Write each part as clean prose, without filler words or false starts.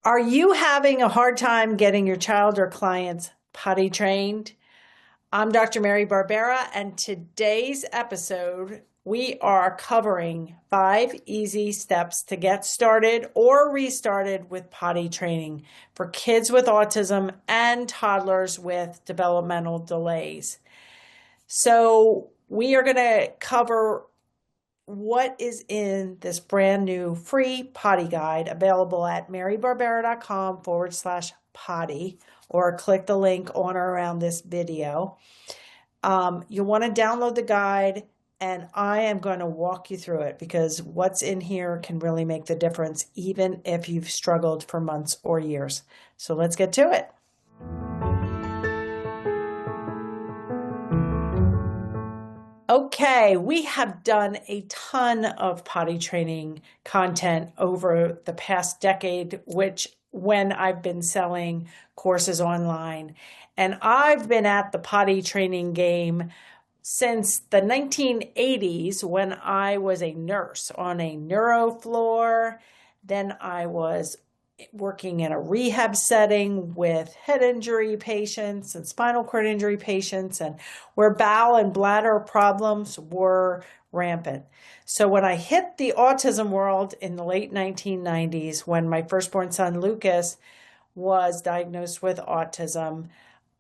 Are you having a hard time getting your child or clients potty trained? I'm Dr. Mary Barbera, and today's episode, we are covering 5 easy steps to get started or restarted with potty training for kids with autism and toddlers with developmental delays. So, we are going to cover what is in this brand new free potty guide available at marybarbera.com/potty, or click the link on or around this video. You'll want to download the guide, and I am going to walk you through it because what's in here can really make the difference, even if you've struggled for months or years. So let's get to it. Okay, we have done a ton of potty training content over the past decade, which when I've been selling courses online. And I've been at the potty training game since the 1980s when I was a nurse on a neuro floor. Then I was working in a rehab setting with head injury patients and spinal cord injury patients, and where bowel and bladder problems were rampant. So when I hit the autism world in the late 1990s, when my firstborn son Lucas was diagnosed with autism,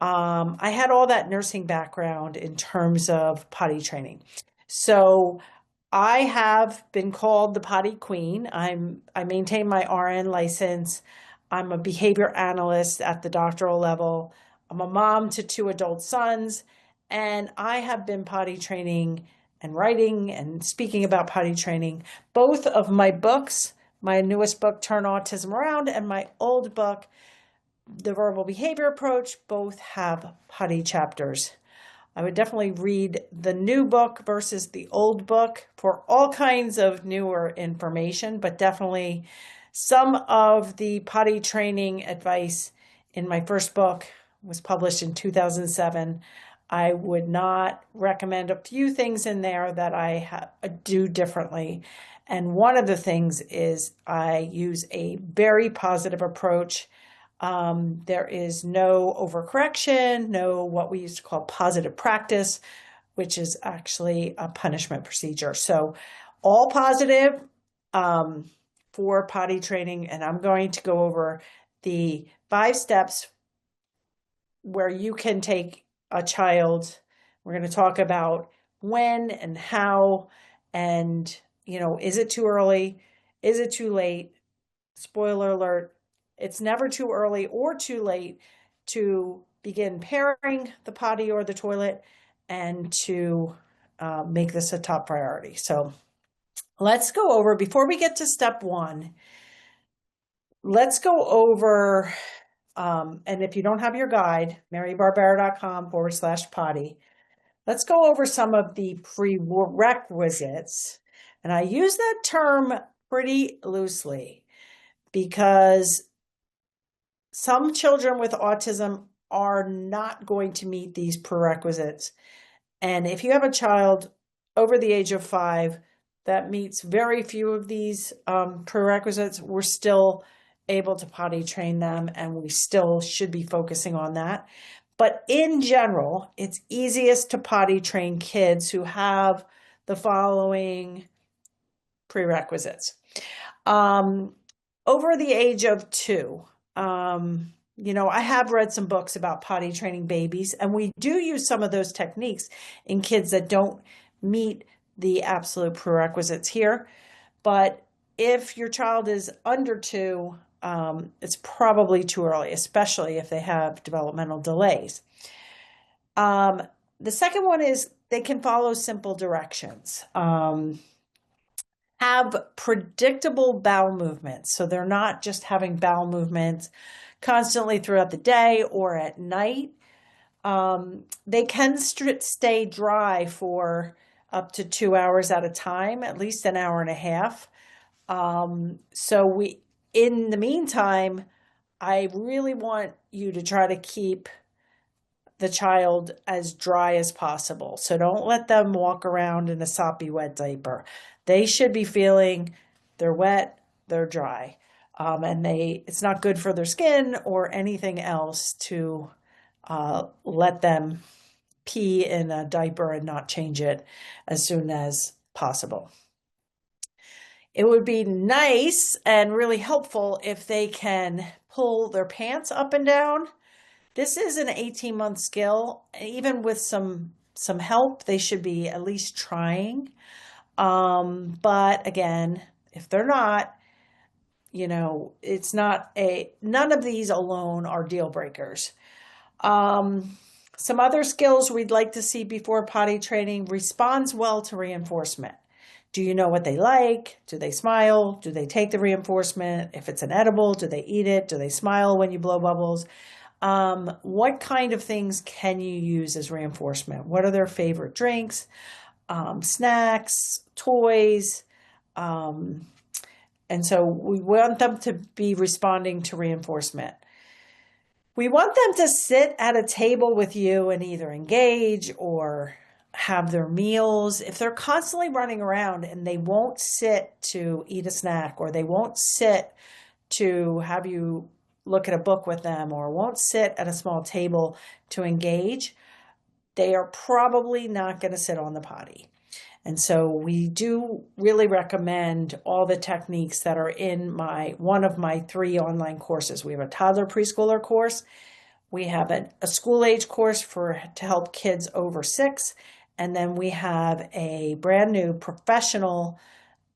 I had all that nursing background in terms of potty training. So I have been called the potty queen. I maintain my RN license. I'm a behavior analyst at the doctoral level. I'm a mom to 2 adult sons, and I have been potty training and writing and speaking about potty training. Both of my books, my newest book, Turn Autism Around, and my old book, The Verbal Behavior Approach, both have potty chapters. I would definitely read the new book versus the old book for all kinds of newer information, but definitely some of the potty training advice in my first book was published in 2007. I would not recommend a few things in there that I do differently. And one of the things is I use a very positive approach. There is no overcorrection, no what we used to call positive practice, which is actually a punishment procedure. So all positive for potty training. And I'm going to go over the 5 steps where you can take a child. We're going to talk about when and how, and, is it too early? Is it too late? Spoiler alert. It's never too early or too late to begin pairing the potty or the toilet and to make this a top priority. So let's go over, before we get to step 1, let's go over, and if you don't have your guide, marybarbera.com/potty, let's go over some of the prerequisites. And I use that term pretty loosely because some children with autism are not going to meet these prerequisites. And if you have a child over the age of 5 that meets very few of these prerequisites, we're still able to potty train them, and we still should be focusing on that. But in general, it's easiest to potty train kids who have the following prerequisites. Over the age of 2, I have read some books about potty training babies, and we do use some of those techniques in kids that don't meet the absolute prerequisites here. But if your child is under 2, it's probably too early, especially if they have developmental delays. The second one is they can follow simple directions. Have predictable bowel movements. So they're not just having bowel movements constantly throughout the day or at night. They can stay dry for up to 2 hours at a time, at least an hour and a half. So in the meantime, I really want you to try to keep the child as dry as possible. So don't let them walk around in a soppy wet diaper. They should be feeling they're wet, they're dry. And it's not good for their skin or anything else to let them pee in a diaper and not change it as soon as possible. It would be nice and really helpful if they can pull their pants up and down. This is an 18-month skill. Even with some help, they should be at least trying. But again, if they're not, it's not none of these alone are deal breakers. Some other skills we'd like to see before potty training: responds well to reinforcement. Do you know what they like? Do they smile? Do they take the reinforcement? If it's an edible, do they eat it? Do they smile when you blow bubbles? What kind of things can you use as reinforcement? What are their favorite drinks, snacks, toys? And so we want them to be responding to reinforcement. We want them to sit at a table with you and either engage or have their meals. If they're constantly running around and they won't sit to eat a snack, or they won't sit to have you look at a book with them, or won't sit at a small table to engage, they are probably not going to sit on the potty. And so we do really recommend all the techniques that are in one of my 3 online courses. We have a toddler preschooler course. We have a school age course to help kids over 6. And then we have a brand new professional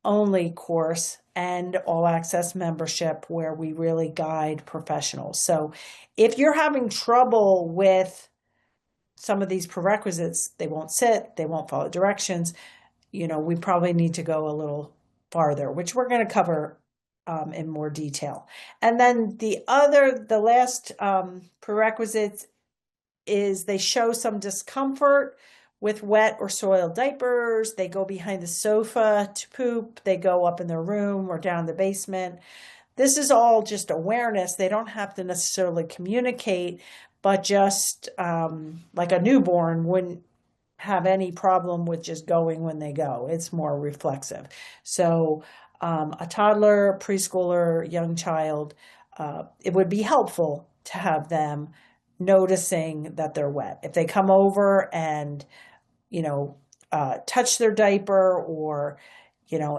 only course and all access membership where we really guide professionals. So if you're having trouble with some of these prerequisites, they won't sit, they won't follow directions, we probably need to go a little farther, which we're going to cover in more detail. And then the last prerequisite is they show some discomfort with wet or soiled diapers. They go behind the sofa to poop. They go up in their room or down the basement. This is all just awareness. They don't have to necessarily communicate, but just like a newborn wouldn't have any problem with just going when they go. It's more reflexive. So a toddler, preschooler, young child, it would be helpful to have them noticing that they're wet. If they come over and, touch their diaper or,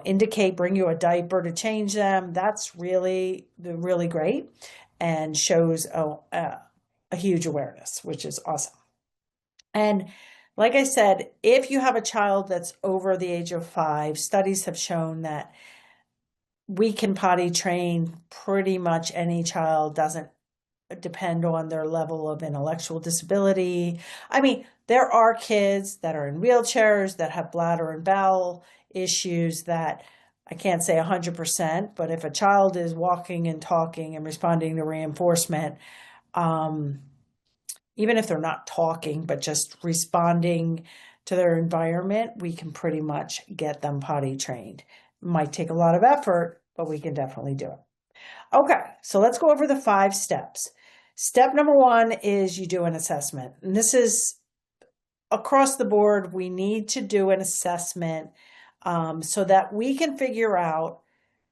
indicate, bring you a diaper to change them, that's really, really great and shows a huge awareness, which is awesome. And like I said, if you have a child that's over the age of 5, studies have shown that we can potty train pretty much any child. Doesn't depend on their level of intellectual disability. I mean, there are kids that are in wheelchairs that have bladder and bowel issues that I can't say 100%, but if a child is walking and talking and responding to reinforcement, even if they're not talking, but just responding to their environment, we can pretty much get them potty trained. It might take a lot of effort, but we can definitely do it. Okay, so let's go over the 5 steps. Step number 1 is you do an assessment. And this is across the board. We need to do an assessment so that we can figure out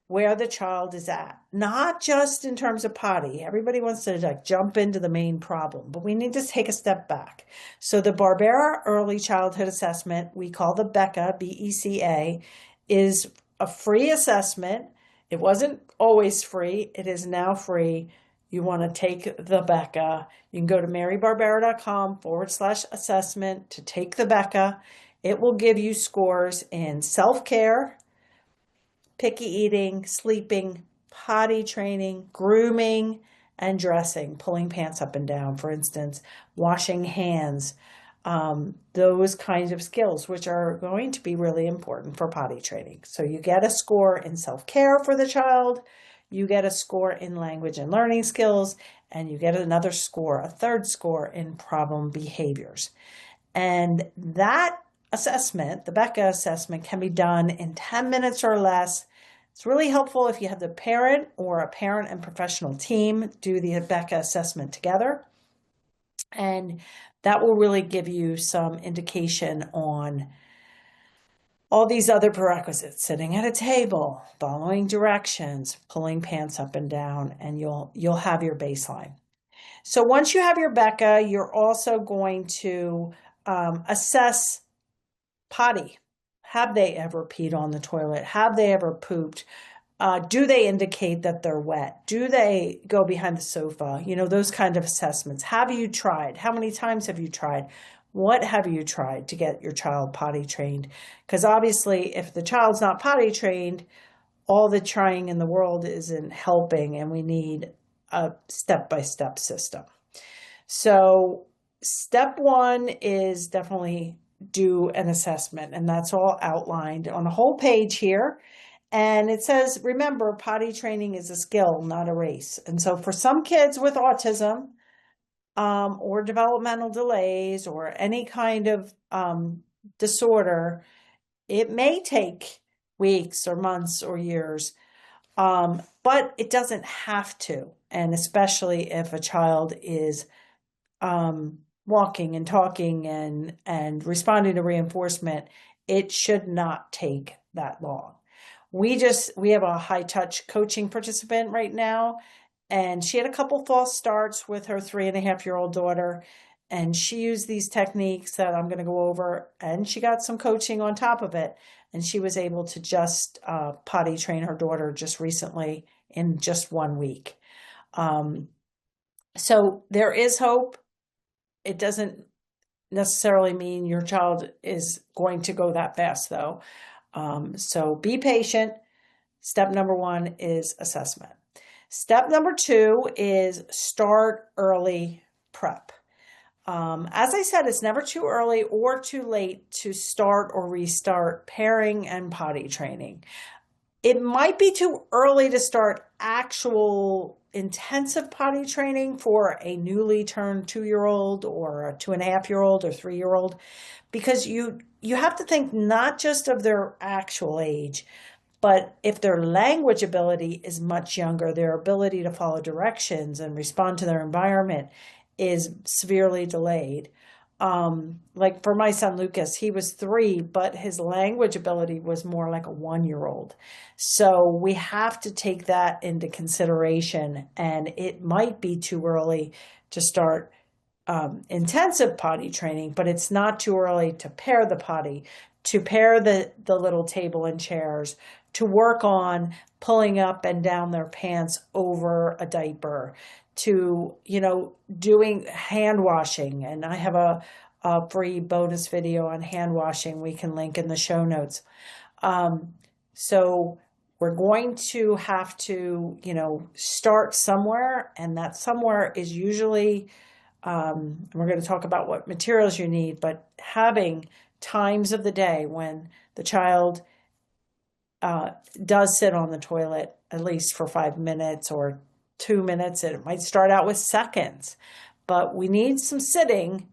where the child is at, not just in terms of potty. Everybody wants to jump into the main problem, but we need to take a step back. So the Barbera Early Childhood Assessment, we call the BECA, BECA, is a free assessment. It wasn't always free. It is now free. You want to take the BECA. You can go to marybarbera.com/assessment to take the BECA. It will give you scores in self-care, picky eating, sleeping, potty training, grooming, and dressing, pulling pants up and down, for instance, washing hands, those kinds of skills, which are going to be really important for potty training. So you get a score in self-care for the child, you get a score in language and learning skills, and you get another score, a 3rd score in problem behaviors. And that assessment, the BECA assessment, can be done in 10 minutes or less. It's really helpful if you have the parent or a parent and professional team do the BECA assessment together. And that will really give you some indication on all these other prerequisites, sitting at a table, following directions, pulling pants up and down, and you'll have your baseline. So once you have your Becca, you're also going to assess potty. Have they ever peed on the toilet? Have they ever pooped? Do they indicate that they're wet? Do they go behind the sofa? Those kind of assessments. Have you tried? How many times have you tried? What have you tried to get your child potty trained? Because obviously, if the child's not potty trained, all the trying in the world isn't helping, and we need a step-by-step system. So step one is definitely do an assessment, and that's all outlined on a whole page here. And it says, remember, potty training is a skill, not a race. And so for some kids with autism or developmental delays or any kind of disorder, it may take weeks or months or years, but it doesn't have to. And especially if a child is walking and talking and responding to reinforcement, it should not take that long. We have a high touch coaching participant right now, and she had a couple false starts with her 3.5-year-old daughter, and she used these techniques that I'm going to go over, and she got some coaching on top of it, and she was able to just potty train her daughter just recently in just 1 week. So there is hope. It doesn't necessarily mean your child is going to go that fast, though. So be patient. Step number one is assessment. Step number two is start early prep. As I said, it's never too early or too late to start or restart pairing and potty training. It might be too early to start actual intensive potty training for a newly turned 2-year-old or a 2.5-year-old or 3-year-old, because you have to think not just of their actual age, but if their language ability is much younger, their ability to follow directions and respond to their environment is severely delayed. Like for my son Lucas, he was 3, but his language ability was more like a 1-year-old. So we have to take that into consideration, and it might be too early to start intensive potty training, but it's not too early to pair the potty, to pair the little table and chairs, to work on pulling up and down their pants over a diaper, to, doing hand washing. And I have a free bonus video on hand washing we can link in the show notes. So we're going to have to, start somewhere, and that somewhere is usually, we're going to talk about what materials you need, but having times of the day when the child does sit on the toilet, at least for 5 minutes or 2 minutes. It might start out with seconds, but we need some sitting.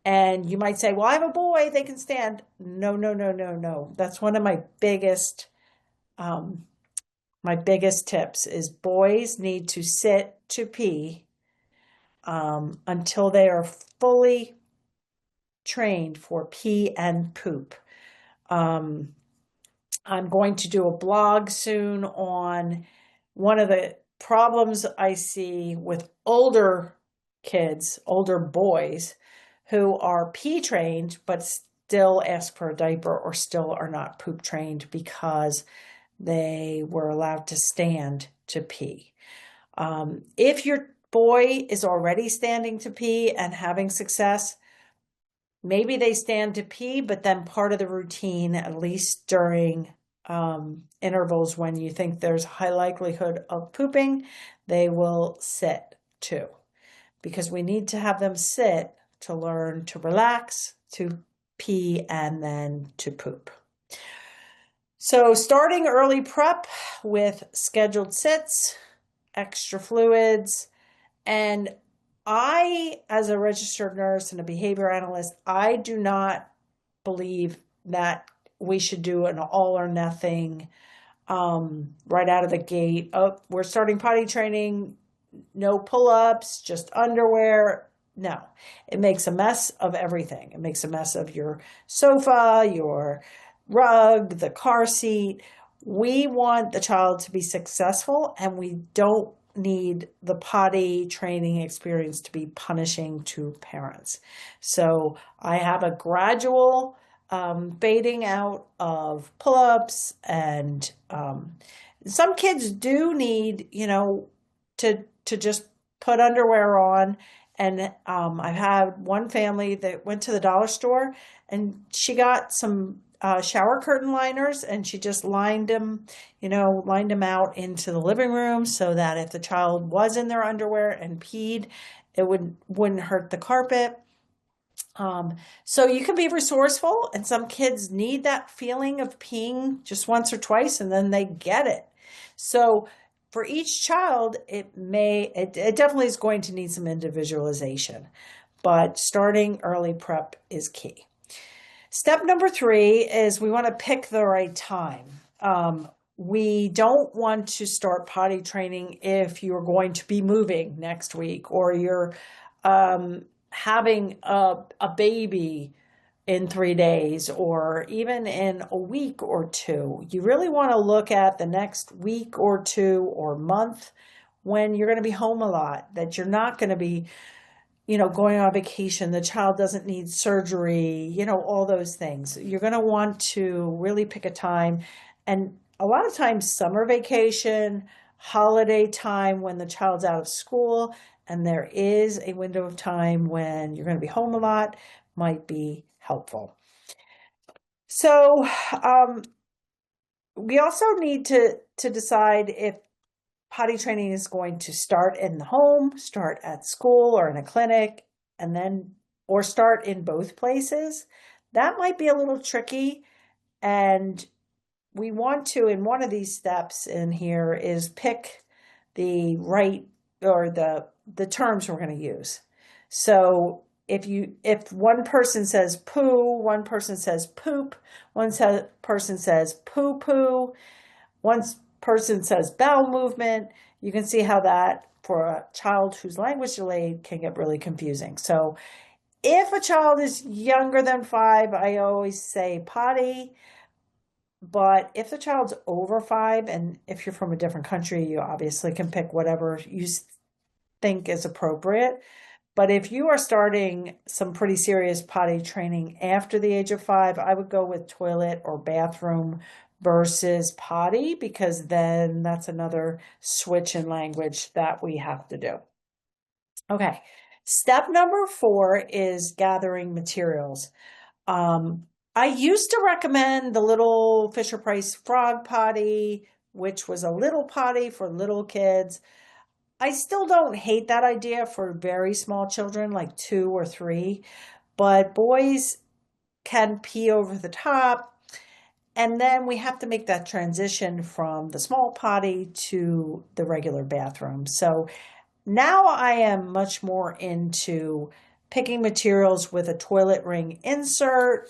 And you might say, well, I have a boy, they can stand. No. That's one of my biggest tips is boys need to sit to pee until they are fully trained for pee and poop. I'm going to do a blog soon on one of the problems I see with older kids, older boys, who are pee trained, but still ask for a diaper or still are not poop trained because they were allowed to stand to pee. If your boy is already standing to pee and having success, maybe they stand to pee, but then part of the routine, at least during intervals when you think there's a high likelihood of pooping, they will sit too, because we need to have them sit to learn to relax, to pee, and then to poop. So starting early prep with scheduled sits, extra fluids, and I, as a registered nurse and a behavior analyst, I do not believe that we should do an all or nothing right out of the gate. Oh, we're starting potty training, no pull-ups, just underwear. No, it makes a mess of everything. It makes a mess of your sofa, your rug, the car seat. We want the child to be successful, and we don't need the potty training experience to be punishing to parents. So I have a gradual fading out of pull-ups, and some kids do need, to just put underwear on. And I've had one family that went to the dollar store and she got some shower curtain liners, and she just lined them out into the living room so that if the child was in their underwear and peed, it wouldn't hurt the carpet. So you can be resourceful, and some kids need that feeling of peeing just once or twice, and then they get it. So for each child, it definitely is going to need some individualization, but starting early prep is key. Step number 3 is we want to pick the right time. We don't want to start potty training if you're going to be moving next week, or you're having a baby in 3 days, or even in a week or 2. You really want to look at the next week or 2 or month when you're going to be home a lot, that you're not going to be going on vacation, the child doesn't need surgery, all those things. You're going to want to really pick a time. And a lot of times, summer vacation, holiday time when the child's out of school, and there is a window of time when you're going to be home a lot, might be helpful. So we also need to decide if potty training is going to start in the home, start at school or in a clinic, or start in both places. That might be a little tricky. And we want to, in one of these steps in here, is pick the right, or the terms we're going to use. So if one person says poo, one person says poop, one person says poo-poo, one person says bowel movement, you can see how that, for a child who's language delayed, can get really confusing. So if a child is younger than 5, I always say potty. But if the child's over 5, and if you're from a different country, you obviously can pick whatever you think is appropriate. But if you are starting some pretty serious potty training after the age of 5, I would go with toilet or bathroom versus potty, because then that's another switch in language that we have to do. Okay, step number 4 is gathering materials. I used to recommend the little Fisher-Price frog potty, which was a little potty for little kids. I still don't hate that idea for very small children, like 2 or 3, but boys can pee over the top. And then we have to make that transition from the small potty to the regular bathroom. So now I am much more into picking materials with a toilet ring insert,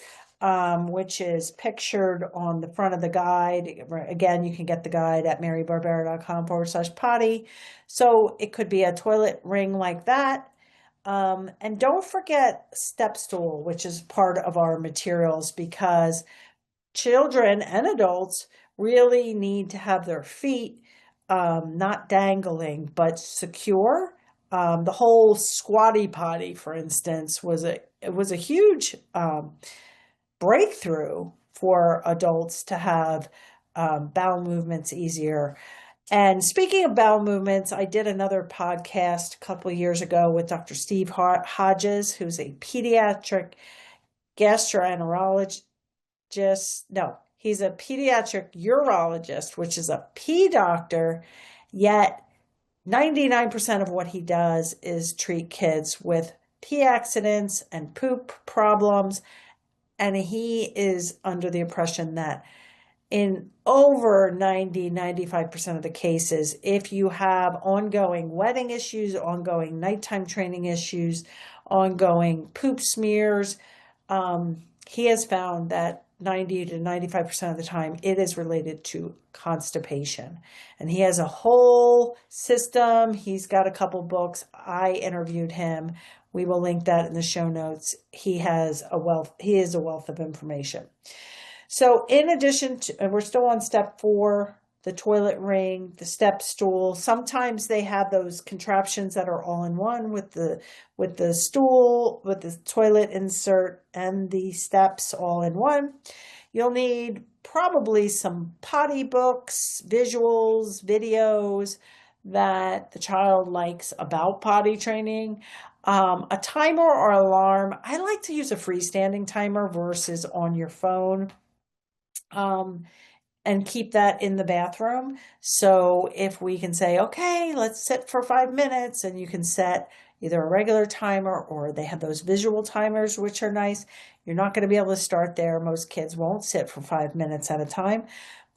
which is pictured on the front of the guide. Again, you can get the guide at marybarbera.com/potty. So it could be a toilet ring like that. And don't forget step stool, which is part of our materials, because children and adults really need to have their feet not dangling, but secure. The whole squatty potty, for instance, was a huge breakthrough for adults to have bowel movements easier. And speaking of bowel movements, I did another podcast a couple of years ago with Dr. Steve Hodges, who's a pediatric gastroenterologist. He's a pediatric urologist, which is a pee doctor, yet 99% of what he does is treat kids with pee accidents and poop problems. And he is under the impression that in over 95% of the cases, if you have ongoing wetting issues, ongoing nighttime training issues, ongoing poop smears, he has found that 90 to 95% of the time, it is related to constipation. And he has a whole system. He's got a couple books. I interviewed him. We will link that in the show notes. He is a wealth of information. So in addition to, and we're still on step 4, the toilet ring, the step stool. Sometimes they have those contraptions that are all in one with the stool, with the toilet insert and the steps all in one. You'll need probably some potty books, visuals, videos that the child likes about potty training. A timer or alarm. I like to use a freestanding timer versus on your phone. And keep that in the bathroom. So if we can say, okay, let's sit for 5 minutes, and you can set either a regular timer or they have those visual timers, which are nice. You're not going to be able to start there. Most kids won't sit for 5 minutes at a time,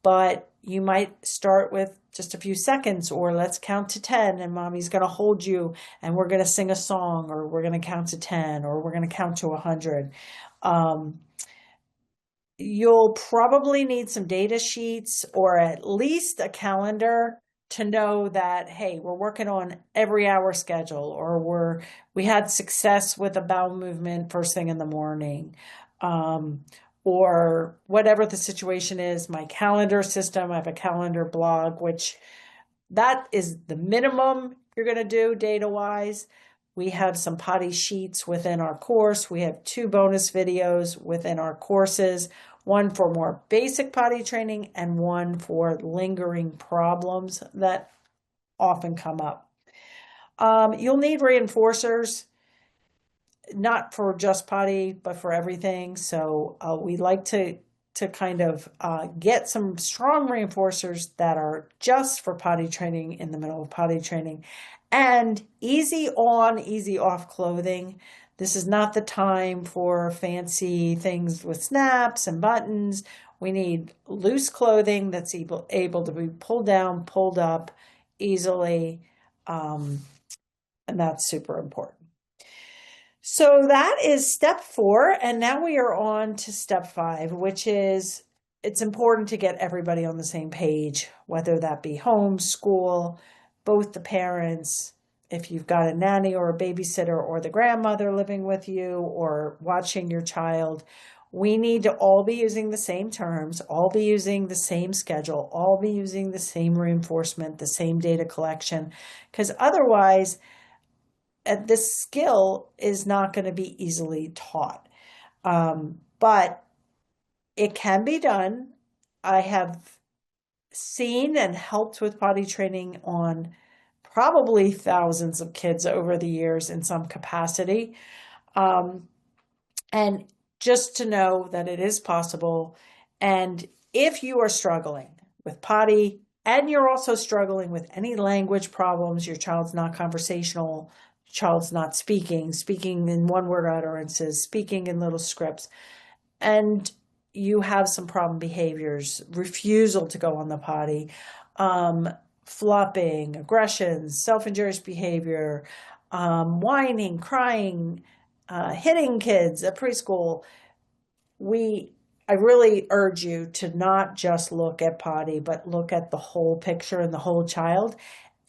but you might start with just a few seconds, or let's count to 10 and mommy's going to hold you and we're going to sing a song, or we're going to count to 10, or we're going to count to 100. You'll probably need some data sheets or at least a calendar to know that, hey, we're working on every hour schedule, or we had success with a bowel movement first thing in the morning, or whatever the situation is. My calendar system, I have a calendar blog, which that is the minimum you're going to do data-wise. We have some potty sheets within our course. We have 2 bonus videos within our courses, one for more basic potty training and one for lingering problems that often come up. You'll need reinforcers, not for just potty, but for everything. So we like to kind of get some strong reinforcers that are just for potty training in the middle of potty training, and easy on, easy off clothing. This is not the time for fancy things with snaps and buttons. We need loose clothing that's able to be pulled down, pulled up easily, and that's super important. So that is step 4, and now we are on to step 5, which is it's important to get everybody on the same page, whether that be home, school, both the parents, if you've got a nanny or a babysitter or the grandmother living with you or watching your child. We need to all be using the same terms, all be using the same schedule, all be using the same reinforcement, the same data collection, because otherwise this skill is not going to be easily taught. But it can be done. I have seen and helped with potty training on probably thousands of kids over the years in some capacity. And just to know that it is possible. And if you are struggling with potty and you're also struggling with any language problems, your child's not conversational, child's not speaking in one-word utterances, speaking in little scripts, and you have some problem behaviors, refusal to go on the potty, flopping, aggressions, self-injurious behavior, whining, crying, hitting kids at preschool, I really urge you to not just look at potty, but look at the whole picture and the whole child,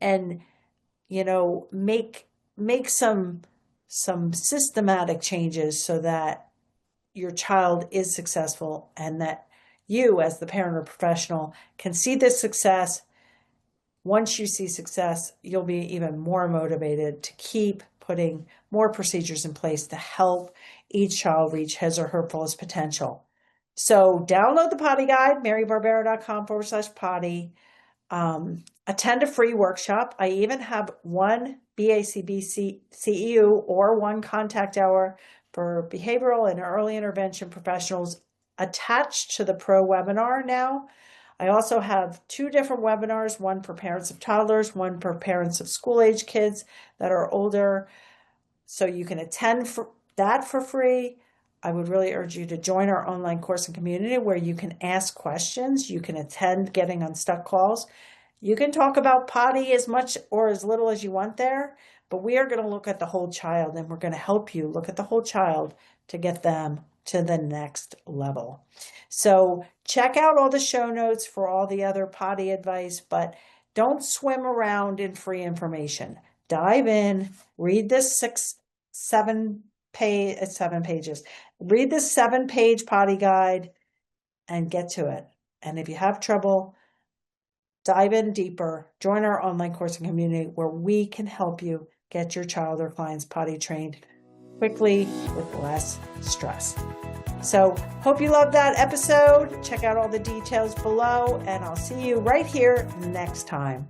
and make some systematic changes so that your child is successful, and that you as the parent or professional can see this success. Once you see success, you'll be even more motivated to keep putting more procedures in place to help each child reach his or her fullest potential. So download the potty guide, marybarbera.com/potty. Attend a free workshop. I even have one BACB CEU or one contact hour for behavioral and early intervention professionals attached to the pro webinar now. I also have 2 different webinars, one for parents of toddlers, one for parents of school-age kids that are older. So you can attend that for free. I would really urge you to join our online course and community where you can ask questions. You can attend Getting Unstuck calls. You can talk about potty as much or as little as you want there, but we are going to look at the whole child, and we're going to help you look at the whole child to get them to the next level. So check out all the show notes for all the other potty advice, but don't swim around in free information. Dive in, read this 7 pages. Read this 7-page potty guide and get to it. And if you have trouble, dive in deeper, join our online coursing community where we can help you get your child or clients potty trained quickly with less stress. So hope you loved that episode. Check out all the details below, and I'll see you right here next time.